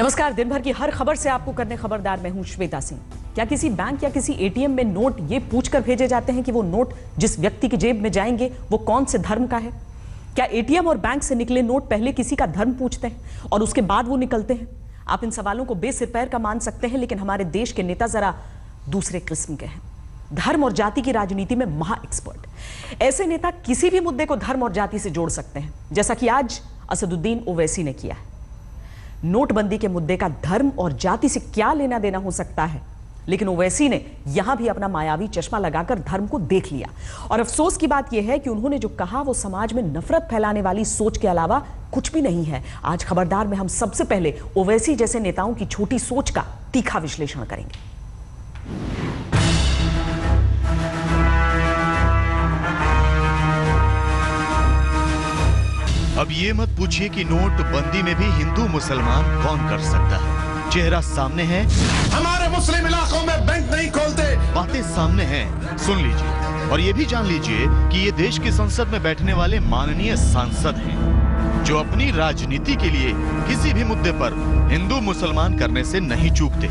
नमस्कार। दिन भर की हर खबर से आपको करने खबरदार मैं हूं श्वेता सिंह। क्या किसी बैंक या किसी एटीएम में नोट ये पूछकर भेजे जाते हैं कि वो नोट जिस व्यक्ति की जेब में जाएंगे वो कौन से धर्म का है? क्या एटीएम और बैंक से निकले नोट पहले किसी का धर्म पूछते हैं और उसके बाद वो निकलते हैं? आप इन सवालों को बेसिर पैर का मान सकते हैं, लेकिन हमारे देश के नेता जरा दूसरे किस्म के हैं। धर्म और जाति की राजनीति में महा एक्सपर्ट। ऐसे नेता किसी भी मुद्दे को धर्म और जाति से जोड़ सकते हैं, जैसा कि आज असदुद्दीन ओवैसी ने किया है। नोटबंदी के मुद्दे का धर्म और जाति से क्या लेना देना हो सकता है, लेकिन ओवैसी ने यहां भी अपना मायावी चश्मा लगाकर धर्म को देख लिया। और अफसोस की बात यह है कि उन्होंने जो कहा वो समाज में नफरत फैलाने वाली सोच के अलावा कुछ भी नहीं है। आज खबरदार में हम सबसे पहले ओवैसी जैसे नेताओं की छोटी सोच का तीखा विश्लेषण करेंगे। अब ये मत पूछिए कि नोटबंदी में भी हिंदू मुसलमान कौन कर सकता है। चेहरा सामने है, हमारे मुस्लिम इलाकों में बैंक नहीं खोलते। बातें सामने हैं, सुन लीजिए। और ये भी जान लीजिए कि ये देश की संसद में बैठने वाले माननीय सांसद हैं, जो अपनी राजनीति के लिए किसी भी मुद्दे पर हिंदू मुसलमान करने से नहीं चूकते।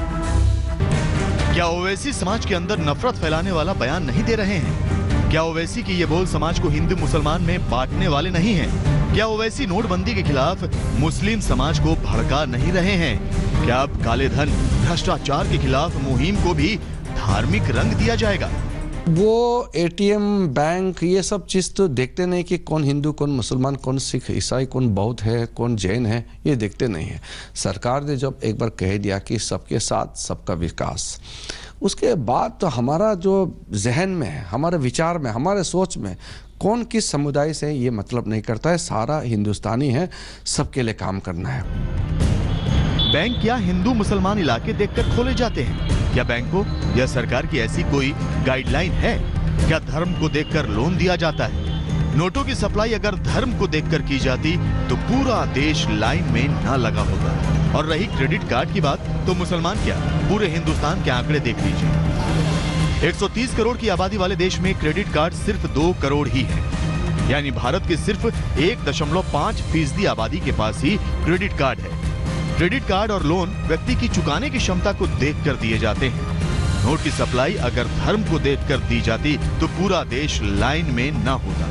क्या ओवैसी समाज के अंदर नफरत फैलाने वाला बयान नहीं दे रहे हैं? क्या ओवैसी की ये बोल समाज को हिंदू मुसलमान में बांटने वाले नहीं हैं? क्या ओवैसी नोटबंदी के खिलाफ मुस्लिम समाज को भड़का नहीं रहे हैं? क्या अब काले धन भ्रष्टाचार के खिलाफ मुहिम को भी धार्मिक रंग दिया जाएगा? वो एटीएम, बैंक, ये सब चीज़ तो देखते नहीं कि कौन हिंदू, कौन मुसलमान, कौन सिख, ईसाई, कौन बौद्ध है, कौन जैन है, ये देखते नहीं है। सरकार ने जब एक बार कह दिया कि सबके साथ सबका विकास, उसके बाद तो हमारा जो जहन में है, हमारे विचार में, हमारे सोच में कौन किस समुदाय से ये मतलब नहीं करता है। सारा हिंदुस्तानी है, सबके लिए काम करना है। बैंक या हिंदू मुसलमान इलाके देखकर खोले जाते हैं? क्या बैंकों या सरकार की ऐसी कोई गाइडलाइन है? क्या धर्म को देखकर लोन दिया जाता है? नोटों की सप्लाई अगर धर्म को देखकर की जाती तो पूरा देश लाइन में ना लगा होता। और रही क्रेडिट कार्ड की बात, तो मुसलमान क्या, पूरे हिंदुस्तान के आंकड़े देख लीजिए। 130 करोड़ की आबादी वाले देश में क्रेडिट कार्ड सिर्फ 2 करोड़ ही है। यानी भारत के सिर्फ 1.5% आबादी के पास ही क्रेडिट कार्ड है। क्रेडिट कार्ड और लोन व्यक्ति की चुकाने की क्षमता को देखकर दिए जाते हैं। नोट की सप्लाई अगर धर्म को देखकर दी जाती तो पूरा देश लाइन में ना होता,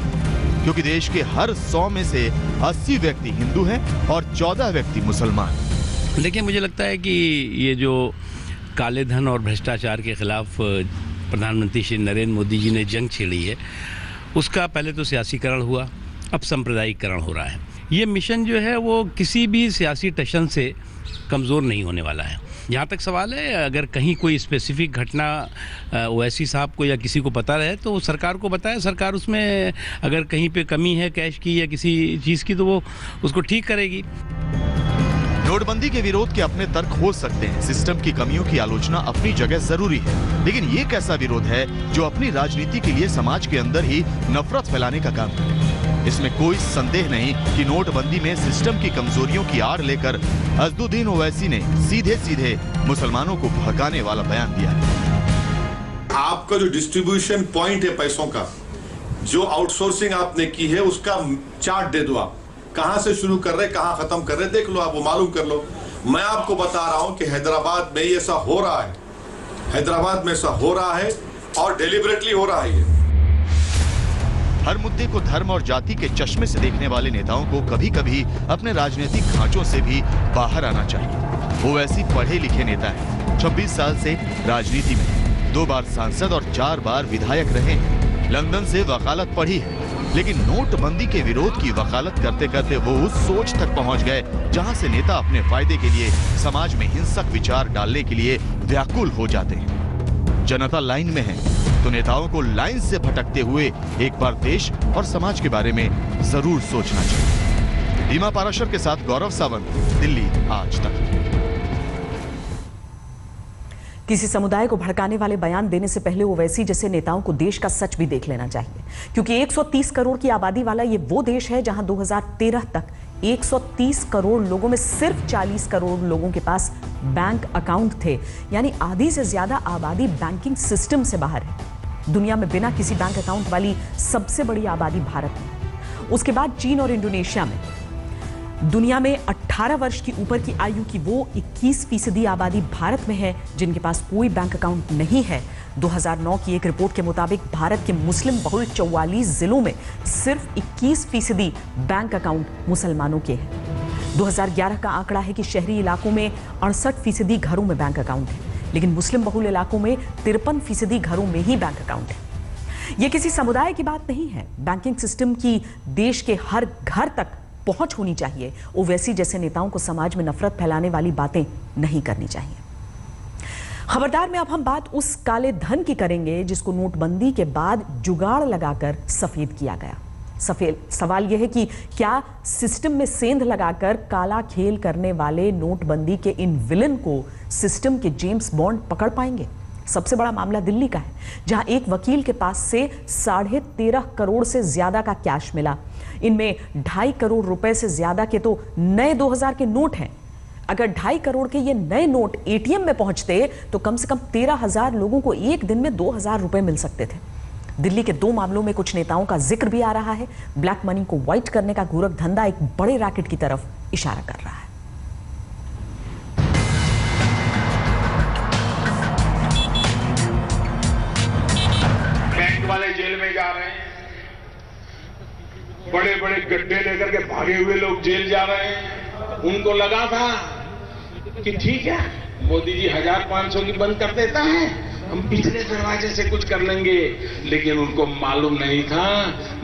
क्योंकि देश के हर 100 में से 80 व्यक्ति हिंदू हैं और 14 व्यक्ति मुसलमान। देखिए, मुझे लगता है कि ये जो काले धन और भ्रष्टाचार के खिलाफ प्रधानमंत्री श्री नरेंद्र मोदी जी ने जंग छेड़ी है, उसका पहले तो सियासीकरण हुआ, अब सांप्रदायिकरण हो रहा है। ये मिशन जो है वो किसी भी सियासी टशन से कमज़ोर नहीं होने वाला है। यहाँ तक सवाल है, अगर कहीं कोई स्पेसिफिक घटना ओवैसी साहब को या किसी को पता रहे तो सरकार को बताए। सरकार उसमें अगर कहीं पे कमी है कैश की या किसी चीज़ की तो वो उसको ठीक करेगी। नोटबंदी के विरोध के अपने तर्क हो सकते हैं, सिस्टम की कमियों की आलोचना अपनी जगह जरूरी है, लेकिन ये कैसा विरोध है जो अपनी राजनीति के लिए समाज के अंदर ही नफरत फैलाने का काम करे? इसमें कोई संदेह नहीं कि नोटबंदी में सिस्टम की कमजोरियों की आड़ लेकर असदुद्दीन ओवैसी ने सीधे सीधे मुसलमानों को भड़काने वाला बयान दिया है। आपका जो डिस्ट्रीब्यूशन पॉइंट है पैसों का, जो आउटसोर्सिंग आपने की है, उसका चार्ट दे दो। आप कहां से शुरू कर रहे, कहां खत्म कर रहे, देख लो, आप वो मालूम कर लो। मैं आपको बता रहा हूं कि हैदराबाद में ऐसा हो रहा है, हैदराबाद में ऐसा हो रहा है और डेलिबरेटली हो रहा है। ये हर मुद्दे को धर्म और जाति के चश्मे से देखने वाले नेताओं को कभी कभी अपने राजनीतिक खांचों से भी बाहर आना चाहिए। वो वैसी पढ़े लिखे नेता है, 26 साल से राजनीति में, 2 बार सांसद और 4 बार विधायक रहे हैं। लंदन से वकालत पढ़ी है, लेकिन नोटबंदी के विरोध की वकालत करते करते वो उस सोच तक पहुंच गए जहां से नेता अपने फायदे के लिए समाज में हिंसक विचार डालने के लिए व्याकुल हो जाते हैं। जनता लाइन में है तो नेताओं को लाइन से भटकते हुए एक बार देश और समाज के बारे में जरूर सोचना चाहिए। रीमा पाराशर के साथ गौरव सावंत, दिल्ली आज तक। किसी समुदाय को भड़काने वाले बयान देने से पहले ओवैसी जैसे नेताओं को देश का सच भी देख लेना चाहिए, क्योंकि 130 करोड़ की आबादी वाला ये वो देश है जहां 2013 तक 130 करोड़ लोगों में सिर्फ 40 करोड़ लोगों के पास बैंक अकाउंट थे। यानी आधी से ज्यादा आबादी बैंकिंग सिस्टम से बाहर है। दुनिया में बिना किसी बैंक अकाउंट वाली सबसे बड़ी आबादी भारत में, उसके बाद चीन और इंडोनेशिया में। दुनिया में 18 वर्ष की ऊपर की आयु की वो 21% आबादी भारत में है जिनके पास कोई बैंक अकाउंट नहीं है। 2009 की एक रिपोर्ट के मुताबिक भारत के मुस्लिम बहुल 44 जिलों में सिर्फ 21% बैंक अकाउंट मुसलमानों के हैं। 2011 का आंकड़ा है कि शहरी इलाकों में 68% घरों में बैंक अकाउंट है, लेकिन मुस्लिम बहुल इलाकों में 53% घरों में ही बैंक अकाउंट है। यह किसी समुदाय की बात नहीं है। बैंकिंग सिस्टम की देश के हर घर तक पहुंच होनी चाहिए। ओवैसी जैसे नेताओं को समाज में नफरत फैलाने वाली बातें नहीं करनी चाहिए। खबरदार में अब हम बात उस काले धन की करेंगे जिसको नोटबंदी के बाद जुगाड़ लगाकर सफेद किया गया। सवाल यह है कि क्या सिस्टम में सेंध लगाकर काला खेल करने वाले नोटबंदी के इन विलन को सिस्टम के जेम्स बॉन्ड पकड़ पाएंगे? सबसे बड़ा मामला दिल्ली का है, जहां एक वकील के पास से 13.5 करोड़ से ज्यादा का कैश मिला। इनमें 2.5 करोड़ रुपए से ज्यादा के तो नए 2000 के नोट हैं। अगर 2.5 करोड़ के ये नए नोट एटीएम में पहुंचते तो कम से कम 13,000 लोगों को एक दिन में 2,000 रुपए मिल सकते थे। दिल्ली के 2 मामलों में कुछ नेताओं का जिक्र भी आ रहा है। ब्लैक मनी को व्हाइट करने का गोरख धंधा एक बड़े रैकेट की तरफ इशारा कर रहा है। बैंक वाले जेल में जा रहे हैं, बड़े बड़े गड्ढे लेकर के भागे हुए लोग जेल जा रहे हैं। उनको लगा था कि ठीक है, मोदी जी 1500 की बंद कर देता है, हम पिछले दरवाजे से कुछ कर लेंगे। लेकिन उनको मालूम नहीं था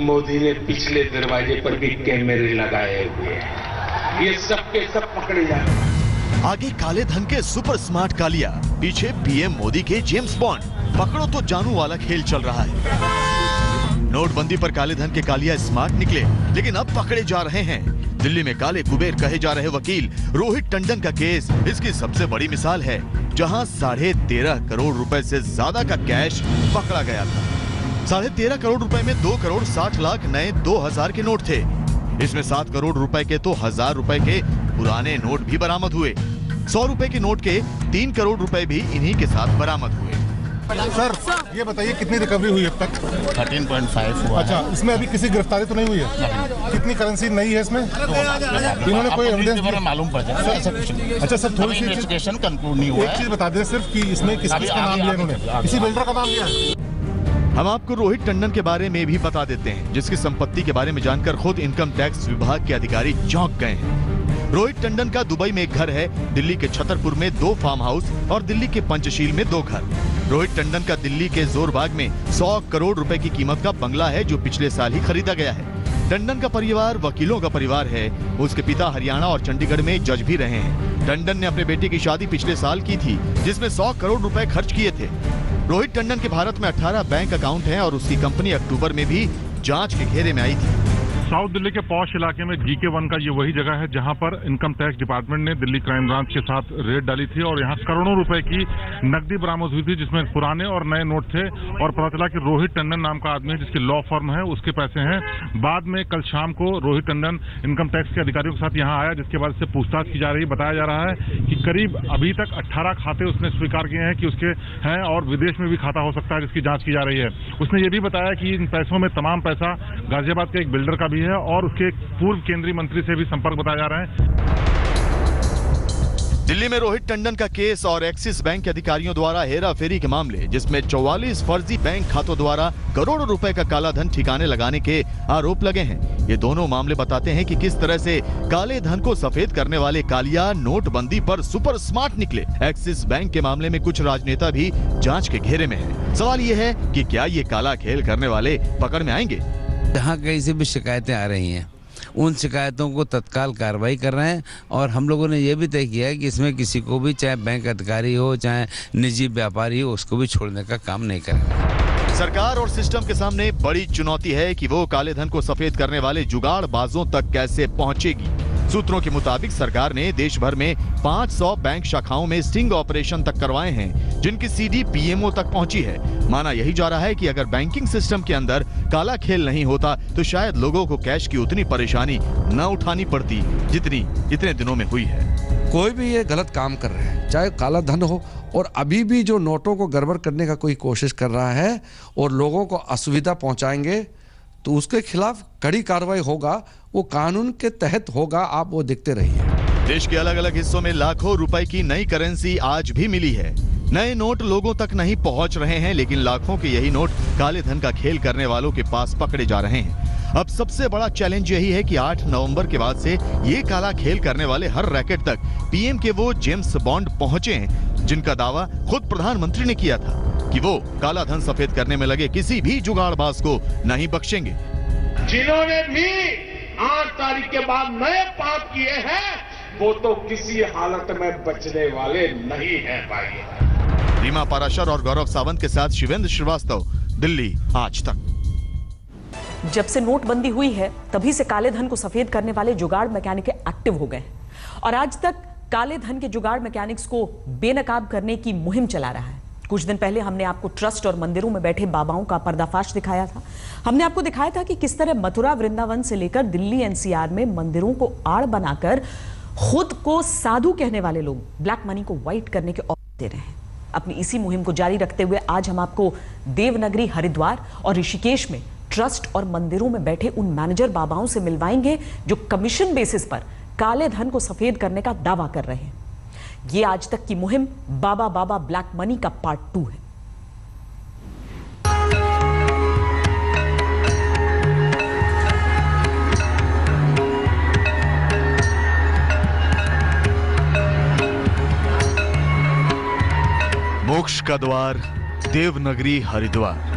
मोदी ने पिछले दरवाजे पर भी कैमरे लगाए हुए हैं। ये सब के सब पकड़े जा रहे हैं। आगे काले धन के सुपर स्मार्ट कालिया, पीछे पीएम मोदी के जेम्स बॉन्ड। पकड़ो तो जानू वाला खेल चल रहा है। नोटबंदी पर काले धन के कालिया स्मार्ट निकले, लेकिन अब पकड़े जा रहे हैं। दिल्ली में काले कुबेर कहे जा रहे वकील रोहित टंडन का केस इसकी सबसे बड़ी मिसाल है, जहां 13.5 करोड़ रुपए से ज्यादा का कैश पकड़ा गया था। 13.5 करोड़ रुपए में 2 करोड़ 60 लाख नए 2000 के नोट थे। इसमें 7 करोड़ रुपए के तो 1000 रुपए के पुराने नोट भी बरामद हुए। 100 रुपए के नोट के 3 करोड़ रुपए भी इन्हीं के साथ बरामद हुए। सर ये बताइए कितनी रिकवरी हुई अब तक? 13.5 हुआ। अच्छा, इसमें अभी किसी गिरफ्तारी तो नहीं हुई है? कितनी करेंसी नई है इसमें? इन्होंने कोई एविडेंस मालूम पड़ जाए। अच्छा सर, थोड़ी सी इन्वेस्टिगेशन कंक्लूड नहीं हुआ एक चीज बता दें सिर्फ कि इसमें किस किस का नाम लिया इन्होंने? किसी बिल्डर का नाम लिया है? हम आपको रोहित टंडन के बारे में भी बता देते हैं, जिसकी संपत्ति के बारे में जानकर खुद इनकम टैक्स विभाग के अधिकारी चौंक गए हैं। रोहित टंडन का दुबई में एक घर है, दिल्ली के छतरपुर में 2 फार्म हाउस और दिल्ली के पंचशील में 2 घर। रोहित टंडन का दिल्ली के जोरबाग में 100 करोड़ रुपए की कीमत का बंगला है, जो पिछले साल ही खरीदा गया है। टंडन का परिवार वकीलों का परिवार है। उसके पिता हरियाणा और चंडीगढ़ में जज भी रहे हैं। टंडन ने अपने बेटे की शादी पिछले साल की थी, जिसमें 100 करोड़ रुपए खर्च किए थे। रोहित टंडन के भारत में 18 बैंक अकाउंट हैं और उसकी कंपनी अक्टूबर में भी जांच के घेरे में आई थी। साउथ दिल्ली के पॉश इलाके में GK1 का ये वही जगह है जहां पर इनकम टैक्स डिपार्टमेंट ने दिल्ली क्राइम ब्रांच के साथ रेड डाली थी और यहां करोड़ों रुपए की नकदी बरामद हुई थी, जिसमें पुराने और नए नोट थे। और पता चला कि रोहित टंडन नाम का आदमी है जिसकी लॉ फर्म है, उसके पैसे हैं। बाद में कल शाम को रोहित टंडन इनकम टैक्स के अधिकारियों के साथ यहाँ आया, जिसके बाद से पूछताछ की जा रही है। बताया जा रहा है कि करीब अभी तक 18 खाते उसने स्वीकार किए हैं कि उसके हैं और विदेश में भी खाता हो सकता है, जिसकी जांच की जा रही है। उसने ये भी बताया कि इन पैसों में तमाम पैसा गाजियाबाद के एक बिल्डर का भी है और उसके पूर्व केंद्रीय मंत्री से भी संपर्क बताया जा रहा है। दिल्ली में रोहित टंडन का केस और एक्सिस बैंक के अधिकारियों द्वारा हेराफेरी के मामले, जिसमें 44 फर्जी बैंक खातों द्वारा करोड़ों रुपए का काला धन ठिकाने लगाने के आरोप लगे हैं। ये दोनों मामले बताते हैं कि किस तरह से काले धन को सफेद करने वाले कालिया नोटबंदी पर सुपर स्मार्ट निकले। एक्सिस बैंक के मामले में कुछ राजनेता भी जांच के घेरे में हैं। सवाल ये है कि क्या ये काला खेल करने वाले पकड़ में आएंगे? जहाँ कहीं से भी शिकायतें आ रही हैं, उन शिकायतों को तत्काल कार्रवाई कर रहे हैं। और हम लोगों ने ये भी तय किया है कि इसमें किसी को भी, चाहे बैंक अधिकारी हो चाहे निजी व्यापारी हो, उसको भी छोड़ने का काम नहीं करेंगे। सरकार और सिस्टम के सामने बड़ी चुनौती है कि वो काले धन को सफेद करने वाले जुगाड़बाजों तक कैसे पहुंचेगी। सूत्रों के मुताबिक सरकार ने देश भर में 500 बैंक शाखाओं में स्टिंग ऑपरेशन तक करवाए हैं, जिनकी सीडी पीएमओ तक पहुंची है। माना यही जा रहा है कि अगर बैंकिंग सिस्टम के अंदर काला खेल नहीं होता तो शायद लोगों को कैश की उतनी परेशानी न उठानी पड़ती जितनी इतने दिनों में हुई है। कोई भी ये गलत काम कर रहे हैं, चाहे काला धन हो, और अभी भी जो नोटों को गड़बड़ करने का कोई कोशिश कर रहा है और लोगों को असुविधा पहुंचाएंगे, तो उसके खिलाफ कड़ी कार्रवाई होगा, वो कानून के तहत होगा, आप वो देखते रहिए। देश के अलग अलग हिस्सों में लाखों रुपए की नई करेंसी आज भी मिली है। नए नोट लोगों तक नहीं पहुंच रहे हैं, लेकिन लाखों के यही नोट काले धन का खेल करने वालों के पास पकड़े जा रहे हैं। अब सबसे बड़ा चैलेंज यही है कि 8 नवंबर के बाद से ये काला खेल करने वाले हर रैकेट तक पीएम के वो जेम्स बॉन्ड पहुंचे हैं, जिनका दावा खुद प्रधानमंत्री ने किया था कि वो काला धन सफेद करने में लगे किसी भी जुगाड़बाज को नहीं बख्शेंगे। जिन्होंने भी 8 तारीख के बाद नए पाप किए हैं, वो तो किसी हालत में बचने वाले नहीं है भाई। रीमा पाराशर और गौरव सावंत के साथ शिवेंद्र श्रीवास्तव, दिल्ली आज तक। जब से नोटबंदी हुई है तभी से काले धन को सफेद करने वाले जुगाड़ मैकेनिक एक्टिव हो गए हैं और आज तक काले धन के जुगाड़ मैकेनिक्स को बेनकाब करने की मुहिम चला रहा है। कुछ दिन पहले हमने आपको ट्रस्ट और मंदिरों में बैठे बाबाओं का पर्दाफाश दिखाया था। हमने आपको दिखाया था कि किस तरह मथुरा वृंदावन से लेकर दिल्ली एनसीआर में मंदिरों को आड़ बनाकर खुद को साधु कहने वाले लोग ब्लैक मनी को व्हाइट करने के ऑफर दे रहे हैं। अपनी इसी मुहिम को जारी रखते हुए आज हम आपको देवनगरी, हरिद्वार और ऋषिकेश में ट्रस्ट और मंदिरों में बैठे उन मैनेजर बाबाओं से मिलवाएंगे जो कमीशन बेसिस पर काले धन को सफेद करने का दावा कर रहे हैं। ये आज तक की मुहिम बाबा बाबा ब्लैक मनी का पार्ट 2 है। मोक्ष का द्वार, देवनगरी, हरिद्वार।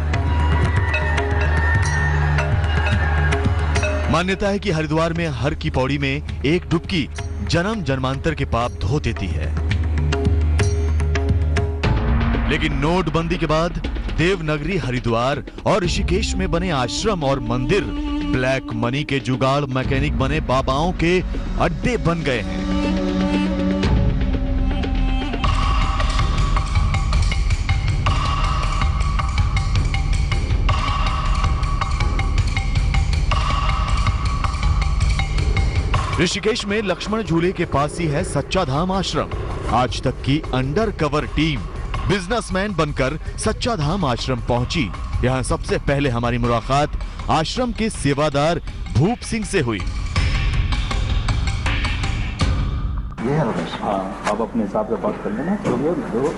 मान्यता है कि हरिद्वार में हर की पौड़ी में एक डुबकी जन्म जन्मांतर के पाप धो देती है। लेकिन नोटबंदी के बाद देवनगरी, हरिद्वार और ऋषिकेश में बने आश्रम और मंदिर ब्लैक मनी के जुगाड़ मैकेनिक बने बाबाओं के अड्डे बन गए हैं। ऋषिकेश में लक्ष्मण झूले के पास ही है सच्चा धाम आश्रम। आज तक की अंडर कवर टीम बिजनेसमैन बनकर सच्चा धाम आश्रम पहुंची। यहां सबसे पहले हमारी मुलाकात आश्रम के सेवादार भूप सिंह से हुई। हाँ, आप अपने हिसाब से बात कर लेना, जो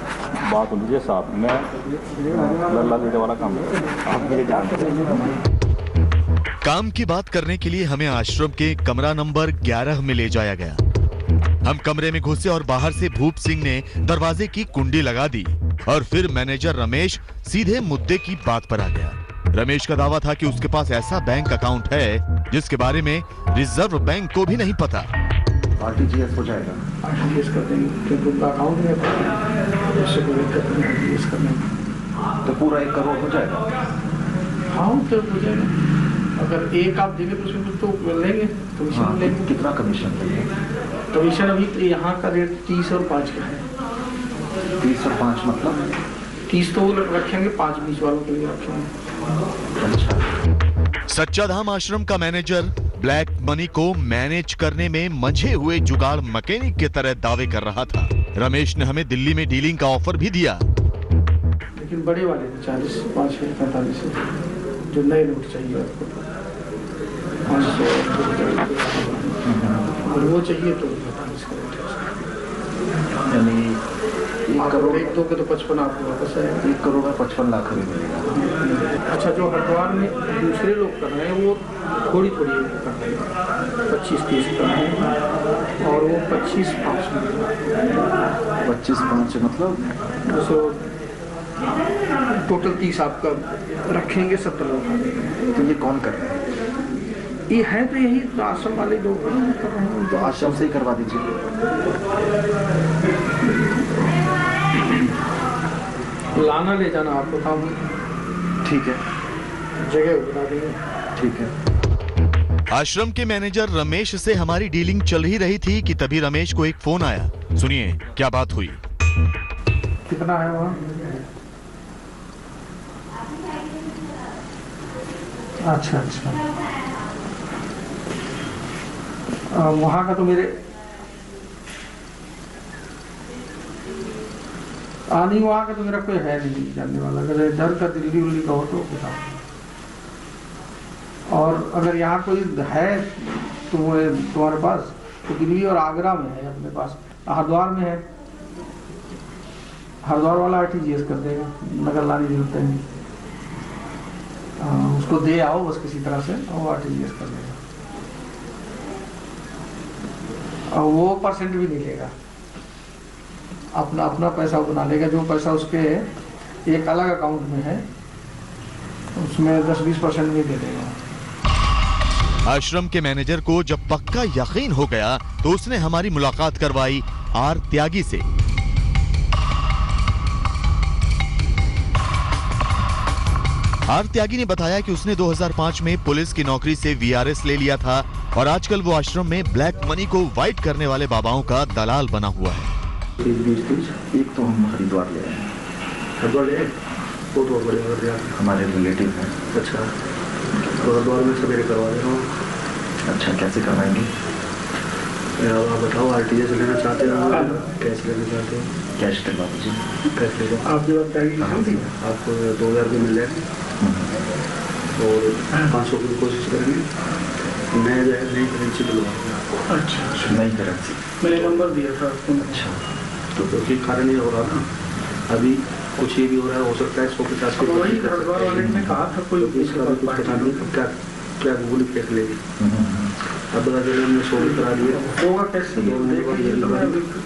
बात हो लीजिए साहब। मैं लल्ला लेने वाला काम आप मेरे जानते हैं। काम की बात करने के लिए हमें आश्रम के कमरा नंबर 11 में ले जाया गया। हम कमरे में घुसे और बाहर से भूप सिंह ने दरवाजे की कुंडी लगा दी और फिर मैनेजर रमेश सीधे मुद्दे की बात पर आ गया। रमेश का दावा था कि उसके पास ऐसा बैंक अकाउंट है जिसके बारे में रिजर्व बैंक को भी नहीं पता। आरटीजीएस हो जाएगा, आरटीजीएस कर देंगे क्योंकि उनका अकाउंट में तो पूरा 1 करोड़ हो जाएगा। हाँ, तो हो जाएगा। अगर एक आप देंगे तो उसमें तो लेंगे कमीशन। हाँ, लेंगे। कितना कमीशन लेंगे? कमीशन अभी तो यहाँ का रेट 30 और 5 का है। 30 और 5 मतलब 30 तो रखेंगे, 5 बीच वालों के लिए रखेंगे। अच्छा। सच्चा धाम आश्रम का मैनेजर ब्लैक मनी को मैनेज करने में मंझे हुए जुगाड़ मैकेनिक के तरह दावे कर रहा था। रमेश ने हमें दिल्ली में डीलिंग का ऑफर भी दिया, लेकिन बड़े वाले 40, 5, 45 जो नए नोट चाहिए आपको 500 और वो चाहिए तो 45 यानी 1 करोड़ 1-2 के तो 55 आपको वापस आएगा। 1 करोड़ का 55 लाख मिलेगा। अच्छा, जो हरिद्वार में दूसरे लोग कर रहे हैं वो थोड़ी कर रहे हैं, 25-30 कर रहे हैं और वो 25-5 मिलेगा। 25-5 मतलब टोटल 30 आपका रखेंगे, 70 लोग। तो ये कौन कर रहे हैं? ये है तो यही तो आश्रम वाले लोग कर रहे हैं, तो आश्रम से ही करवा दीजिए। लाना ले जाना आपको काम। ठीक है, जगह बता देंगे। ठीक है। आश्रम के मैनेजर रमेश से हमारी डीलिंग चल ही रही थी कि तभी रमेश को एक फोन आया। सुनिए क्या बात हुई। कितना है वहाँ? अच्छा, वहाँ का तो मेरे नहीं, वहाँ का तो मेरा कोई है नहीं जानने वाला। अगर इधर का दिल्ली उल्ली का हो तो बताओ। और अगर यहाँ कोई है तुम्हारे पास तो दिल्ली और आगरा में है, अपने पास हरिद्वार में है, हरिद्वार वाला आरटीजीएस कर देगा, नगर लाने की जरूरत नहीं, उसको दे आओ बस किसी तरह से, वो आरटीजीएस कर देगा और वो परसेंट भी नहीं लेगा, अपना अपना पैसा बना लेगा। जो पैसा उसके एक अलग अकाउंट में है उसमें 10-20% भी दे देगा। आश्रम के मैनेजर को जब पक्का यकीन हो गया तो उसने हमारी मुलाकात करवाई आर त्यागी से। आर त्यागी ने बताया कि उसने 2005 में पुलिस की नौकरी से वीआरएस ले लिया था और आजकल वो आश्रम में ब्लैक मनी को वाइट करने वाले बाबाओं का दलाल बना हुआ है। एक तो हम हरिद्वार ले आए, हरिद्वार ले आए, वो तो बढ़िया हमारे रिलेटिव हैं। अच्छा, तो हरिद्वार में सवेरे करवा दे रहा हूँ। अच्छा, कैसे करवाएंगे? आप बताओ, आरटीजीएस लेना चाहते हैं, कैश लेना चाहते हैं? कैश करवा दीजिए। कैश ले लो। आपके पास आपको 2000 रुपये मिल जाएंगे और 500 की कोशिश करेंगे, नई करेंसी दिलवाऊंगा। अच्छा, नई करेंसी मैंने नंबर दिया था आपको। अच्छा, तो क्योंकि कार्य नहीं हो रहा था, अभी कुछ ये भी हो रहा है, हो सकता है 150 के वही हरिद्वार वाले ने कहा था कोई इसका भी कुछ पता नहीं क्या क्या गूगल पे लेगी। अब बता दे हमने 100 करा दिया, होगा कैसे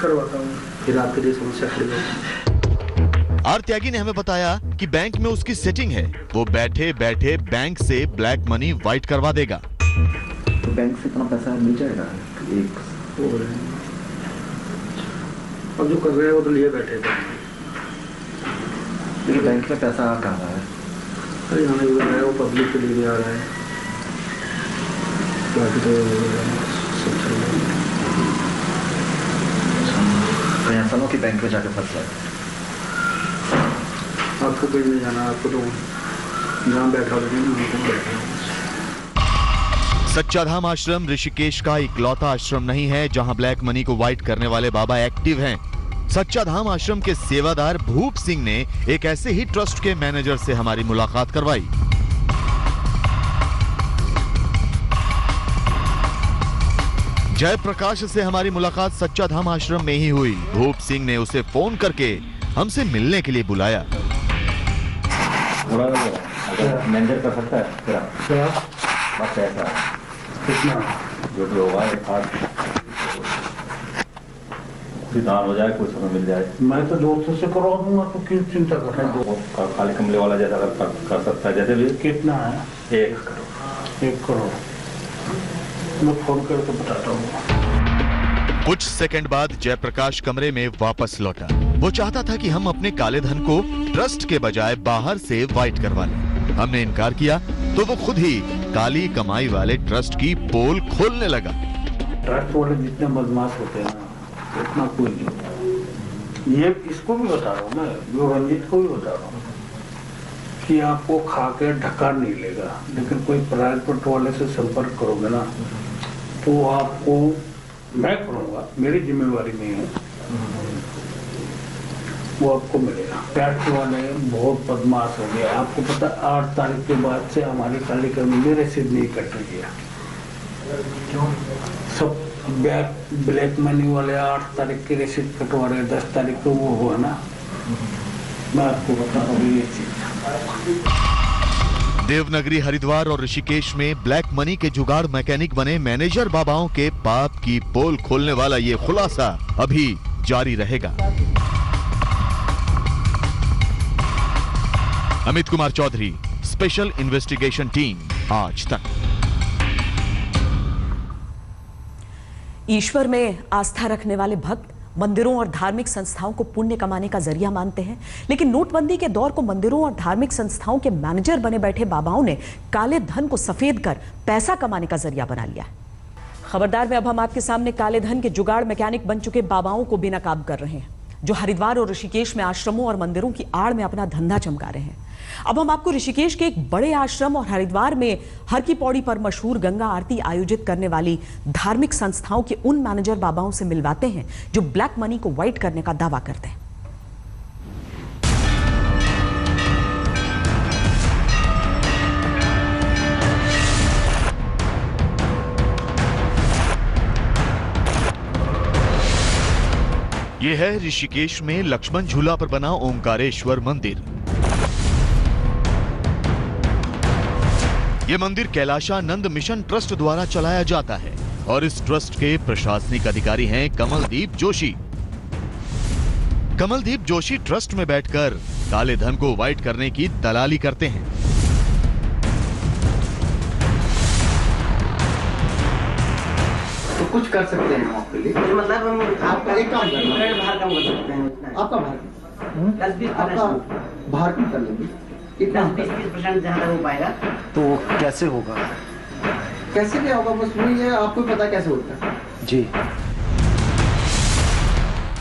करवाता हूँ, फिर आपके लिए समस्या खड़ी होगी। आर त्यागी ने हमें बताया कि बैंक में उसकी सेटिंग है, वो बैठे बैठे बैंक से ब्लैक मनी वाइट करवा देगा। तो बैंक से इतना पैसा मिल जाएगा? एक अब जो कर रहे हैं वो तो लिए बैठे थे, लेकिन बैंक में पैसा आ कहाँ रहा है? यहाँ नहीं रहा है, वो पब्लिक के लिए आ रहा है, बाकी तो सब चल रहा है। तो यहाँ सालों की बैंक में जाके फंस जाए। आपको कहीं नहीं जाना, आपको तो जहाँ बैठा लगे ना बैठा। सच्चा धाम आश्रम ऋषिकेश का इकलौता आश्रम नहीं है जहां ब्लैक मनी को वाइट करने वाले बाबा एक्टिव हैं। सच्चा धाम आश्रम के सेवादार भूप सिंह ने एक ऐसे ही ट्रस्ट के मैनेजर से हमारी मुलाकात करवाई। जयप्रकाश से हमारी मुलाकात सच्चा धाम आश्रम में ही हुई। भूप सिंह ने उसे फोन करके हमसे मिलने के लिए बुलाया। मैनेजर कर सकता है क्या? बस ऐसा कितना जो भी होगा दान हो जाए, कुछ हमें मिल जाए। मैं तो दोस्तों से करवा दूंगा, तो क्यों चिंता कर रहे हैं? खाली कमले वाला जैसा कर सकता है, जैसे भी। कितना है? 1 करोड़। मैं फोन करके बताता हूँ। कुछ सेकंड बाद जयप्रकाश कमरे में वापस लौटा। वो चाहता था कि हम अपने काले धन को ट्रस्ट के बजाय बाहर से वाइट करवा लें। हमने इनकार किया तो वो खुद ही काली कमाई वाले ट्रस्ट की पोल खोलने लगा। ट्रस्ट वाले जितने बदमाश होते हैं ना, उतना कोई नहीं। ये इसको भी बता रहा हूँ मैं, जो रंजित को भी बता रहा हूँ कि आपको खा के ढका नहीं लेगा, लेकिन कोई प्राइवेट वाले से संपर्क करोगे ना तो आपको, मैं करूँगा, मेरी जिम्मेवारी नहीं है, वो आपको मिलेगा। टैक्स वाले बहुत बदमाश हो गया। आपको पता 8 तारीख के बाद से हमारी तालिका में रसीद नहीं कट रही है। क्यों? सब ब्लैक मनी वाले 8 तारीख की रसीद कटवा रहे हैं, 10 तारीख को वो हुआ ना। मैं आपको बता रहा हूँ ये चीज। देवनगरी, हरिद्वार और ऋषिकेश में ब्लैक मनी के जुगाड़ मैकेनिक बने मैनेजर बाबाओं के पाप की पोल खोलने वाला ये खुलासा अभी जारी रहेगा। Amit Kumar Chaudhary, special investigation team, Aaj Tak. ईश्वर में आस्था रखने वाले भक्त मंदिरों और धार्मिक संस्थाओं को पुण्य कमाने का जरिया मानते हैं, लेकिन नोटबंदी के दौर को मंदिरों और धार्मिक संस्थाओं के मैनेजर बने बैठे बाबाओं ने काले धन को सफेद कर पैसा कमाने का जरिया बना लिया। खबरदार में अब हम आपके सामने काले धन के जुगाड़ मैकेनिक बन चुके बाबाओं को बेनकाब कर रहे हैं, जो हरिद्वार और ऋषिकेश में आश्रमों और मंदिरों की आड़ में अपना धंधा चमका रहे हैं। अब हम आपको ऋषिकेश के एक बड़े आश्रम और हरिद्वार में हर की पौड़ी पर मशहूर गंगा आरती आयोजित करने वाली धार्मिक संस्थाओं के उन मैनेजर बाबाओं से मिलवाते हैं जो ब्लैक मनी को वाइट करने का दावा करते हैं। ये है ऋषिकेश में लक्ष्मण झूला पर बना ओंकारेश्वर मंदिर। ये मंदिर कैलाशानंद मिशन ट्रस्ट द्वारा चलाया जाता है और इस ट्रस्ट के प्रशासनिक अधिकारी हैं कमलदीप जोशी। कमलदीप जोशी ट्रस्ट में बैठकर काले धन को व्हाइट करने की दलाली करते हैं। तो कुछ कर सकते हैं हम आपके लिए, मतलब हम आपका एक काम बाहर काम कर सकते हैं। आपका बाहर 10-20% बाहर की कर लेंगे, इतना 10-20% जहाँ तक हो पाएगा। तो कैसे होगा? कैसे क्या होगा, बस वही है, आपको पता कैसे होता है जी।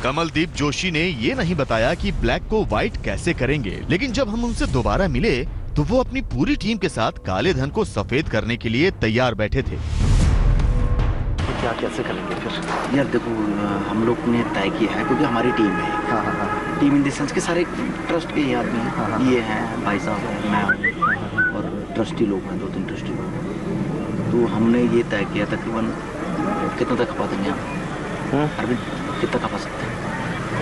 कमलदीप जोशी ने ये नहीं बताया कि ब्लैक को व्हाइट कैसे करेंगे, लेकिन जब हम उनसे दोबारा मिले तो वो अपनी पूरी टीम के साथ काले धन को सफेद करने के लिए तैयार बैठे थे। क्या कैसे करेंगे फिर? यार देखो, हम लोग ने तय किया है क्योंकि हमारी टीम है। हाँ। टीम इन द सेंस के सारे ट्रस्ट के ही आदमी हैं। हाँ। ये हैं, भाई साहब हैं, मैं हूँ और ट्रस्टी लोग हैं, 2-3 ट्रस्टी लोग। तो हमने ये तय किया तकरीबन कितना तक खपा देंगे हम? अरविंद कितना खपा सकते हैं?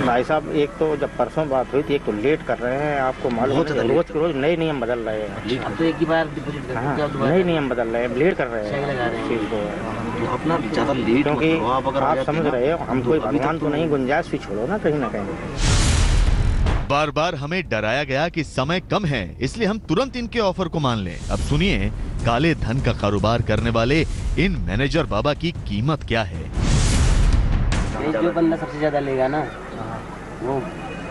भाई साहब, एक तो जब परसों बात हुई थी, एक तो लेट कर रहे हैं, आपको मालूम है रोज नए नियम बदल रहे हैं। अब तो एक ही बार नए नियम बदल रहे हैं, लेट कर रहे हैं चीज को। तो अपना ज्यादा लेट, क्योंकि आप समझ रहे हो, हम कोई भगवान तो नहीं, गुंजाइश भी छोड़ो ना कहीं ना कहीं। बार बार हमें डराया गया कि समय कम है, इसलिए हम तुरंत इनके ऑफर को मान लें। अब सुनिए काले धन का कारोबार करने वाले इन मैनेजर बाबा की कीमत क्या है। जो बंदा सबसे ज्यादा लेगा ना, वो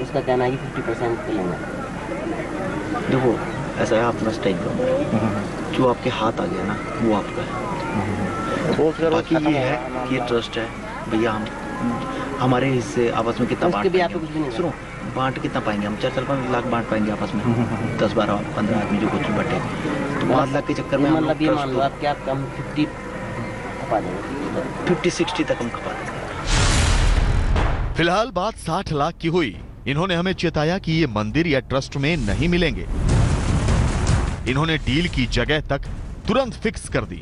उसका कहना है कि 50% पे लेंगे। देखो ऐसा है, अपना स्टाइल करो, जो आपके हाथ आ गया ना वो आपका है। बाकी ये है कि ये ट्रस्ट है भैया, हम हमारे हिस्से आपस में कितना बांट पाएंगे? सुनो, बांट कितना पाएंगे हम? 4-5 लाख बांट पाएंगे आपस में, 10-12-15 आदमी जो कुछ बटे। तो 5 लाख के चक्कर में मतलब ये मान लो आप क्या कम 50 खपा देंगे, 50-60 तक हम खपा देंगे। फिलहाल बात 60 लाख की हुई। इन्होंने हमें चेताया कि ये मंदिर या ट्रस्ट में नहीं मिलेंगे। इन्होंने डील की जगह तक तुरंत फिक्स कर दी।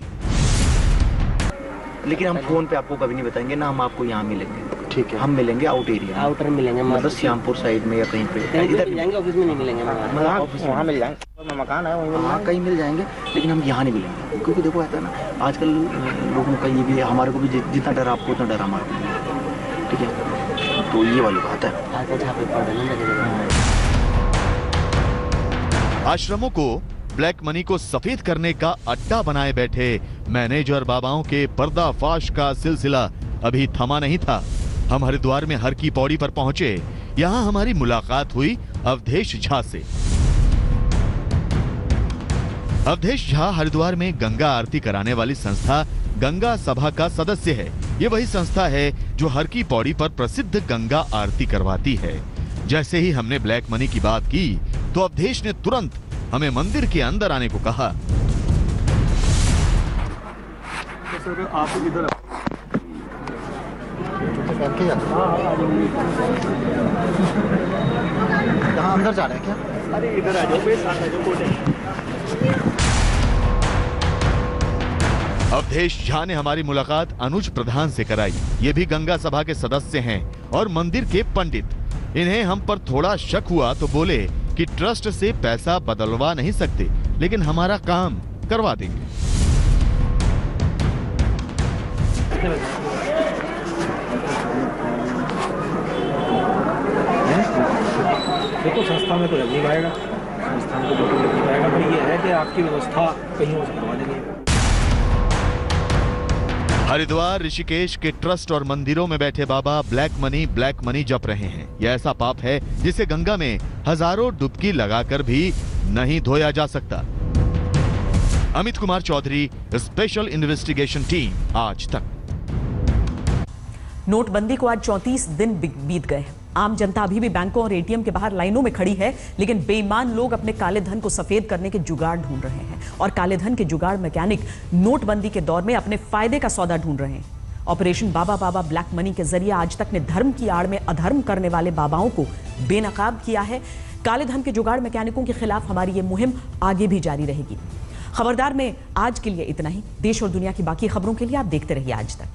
लेकिन हम फोन पे आपको कभी नहीं बताएंगे ना, हम आपको यहाँ मिलेंगे। ठीक है, हम मिलेंगे आउट एरिया, आउटर मिलेंगे, मतलब श्यामपुर साइड में या कहीं पे। इधर जाएंगे, ऑफिस में नहीं मिलेंगे, वहाँ मिल जाएंगे, मकान है वहीं कहीं मिल जाएंगे, लेकिन हम यहाँ नहीं मिलेंगे। क्योंकि देखो ऐसा ना, आजकल लोगों का ये भी है, हमारे को भी जितना डर आपको उतना डर हमारे को। ठीक है, तो ये वाली बात है। आश्रमों को ब्लैक मनी को सफेद करने का अड्डा बनाए बैठे मैनेजर बाबाओं के पर्दाफाश का सिलसिला अभी थमा नहीं था। हम हरिद्वार में हर की पौड़ी पर पहुंचे। यहां हमारी मुलाकात हुई अवधेश झा से। अवधेश झा हरिद्वार में गंगा आरती कराने वाली संस्था गंगा सभा का सदस्य है। ये वही संस्था है जो हर की पौड़ी पर प्रसिद्ध गंगा आरती करवाती है। जैसे ही हमने ब्लैक मनी की बात की तो अवधेश ने तुरंत हमें मंदिर के अंदर आने को कहा। सर आप इधर कहाँ अंदर जा रहे हैं क्या? अरे इधर आ जाओ, बेस आ जाओ, कोटे। अवधेश झा ने हमारी मुलाकात अनुज प्रधान से कराई। ये भी गंगा सभा के सदस्य हैं और मंदिर के पंडित। इन्हें हम पर थोड़ा शक हुआ तो बोले कि ट्रस्ट से पैसा बदलवा नहीं सकते, लेकिन हमारा काम करवा देंगे। देखो संस्था में तो लग नहीं पाएगा, संस्था में तो बिल्कुल लग नहीं पाएगा, पर ये है कि आपकी व्यवस्था कहीं और से करवा देंगे। हरिद्वार ऋषिकेश के ट्रस्ट और मंदिरों में बैठे बाबा ब्लैक मनी जप रहे हैं। यह ऐसा पाप है जिसे गंगा में हजारों डुबकी लगाकर भी नहीं धोया जा सकता। Amit Kumar Chaudhary, special investigation team, Aaj Tak. नोटबंदी को आज 34 दिन बीत गए। आम जनता अभी भी बैंकों और एटीएम के बाहर लाइनों में खड़ी है, लेकिन बेईमान लोग अपने काले धन को सफेद करने के जुगाड़ ढूंढ रहे हैं और काले धन के जुगाड़ मैकेनिक नोटबंदी के दौर में अपने फायदे का सौदा ढूंढ रहे हैं। ऑपरेशन बाबा ब्लैक मनी के जरिए आज तक ने धर्म की आड़ में अधर्म करने वाले बाबाओं को बेनकाब किया है। काले धन के जुगाड़ मैकेनिकों के खिलाफ हमारी ये मुहिम आगे भी जारी रहेगी। खबरदार में आज के लिए इतना ही। देश और दुनिया की बाकी खबरों के लिए आप देखते रहिए आज तक।